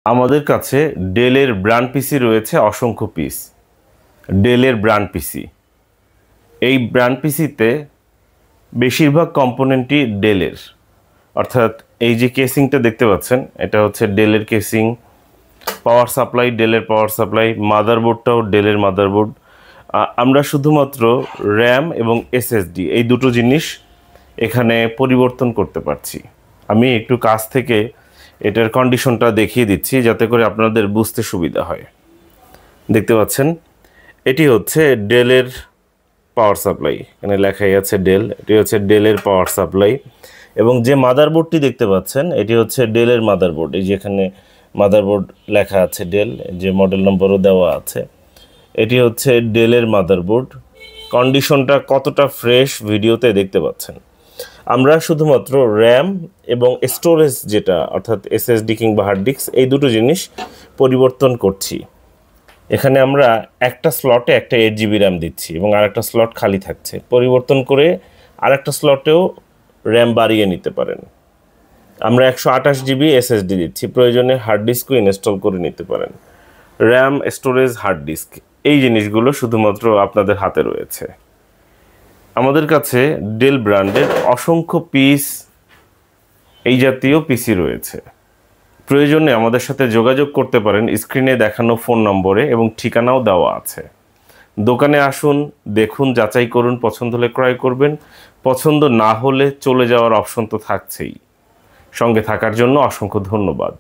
আমাদের কাছে ডেলের ব্র্যান্ড পিসি রয়েছে অসংখ্য পিস। ডেলের ব্র্যান্ড পিসি, এই ব্র্যান্ড পিসিতে বেশিরভাগ কম্পোনেন্টই ডেলের, অর্থাৎ এই যে কেসিংটা দেখতে পাচ্ছেন এটা হচ্ছে ডেলের কেসিং, পাওয়ার সাপ্লাই ডেলের পাওয়ার সাপ্লাই, মাদারবোর্ডটাও ডেলের মাদারবোর্ড। আমরা শুধুমাত্র র্যাম এবং এসএসডি এই দুটো জিনিস এখানে পরিবর্তন করতে পারছি। আমি একটু কাছ থেকে এটার কন্ডিশনটা দেখিয়ে দিচ্ছি যাতে করে আপনাদের বুঝতে সুবিধা হয়। দেখতে পাচ্ছেন এটি হচ্ছে ডেলের পাওয়ার সাপ্লাই, এখানে লেখাই আছে ডেল, এটি হচ্ছে ডেলের পাওয়ার সাপ্লাই। এবং যে মাদারবোর্ডটি দেখতে পাচ্ছেন এটি হচ্ছে ডেলের মাদারবোর্ড, এই যে এখানে মাদারবোর্ড লেখা আছে ডেল, যে মডেল নম্বরও দেওয়া আছে। এটি হচ্ছে ডেলের মাদারবোর্ড। কন্ডিশনটা কতটা ফ্রেশ ভিডিওতে দেখতে পাচ্ছেন। আমরা শুধুমাত্র র্যাম এবং স্টোরেজ যেটা অর্থাৎ এসএসডি কিংবা হার্ড ডিস্ক এই দুটো জিনিস পরিবর্তন করছি। এখানে আমরা একটা স্লটে একটা 8 GB র্যাম দিচ্ছি এবং আরেকটা স্লট খালি থাকছে। পরিবর্তন করে আরেকটা স্লটেও র্যাম বাড়িয়ে নিতে পারেন। আমরা 128 GB এসএসডি দিচ্ছি, প্রয়োজনে হার্ড ডিস্কও ইনস্টল করে নিতে পারেন। র্যাম, স্টোরেজ, হার্ড ডিস্ক এই জিনিসগুলো শুধুমাত্র আপনাদের হাতে রয়েছে। আমাদের কাছে ডেল ব্র্যান্ডের অসংখ্য পিস এই জাতীয় পিসি রয়েছে। প্রয়োজনে আমাদের সাথে যোগাযোগ করতে পারেন স্ক্রিনে দেখানো ফোন নম্বরে এবং ঠিকানাও দেওয়া আছে। দোকানে আসুন, দেখুন, যাচাই করুন, পছন্দ হলে ক্রয় করবেন, পছন্দ না হলে চলে যাওয়ার অপশন তো থাকছেই। সঙ্গে থাকার জন্য অসংখ্য ধন্যবাদ।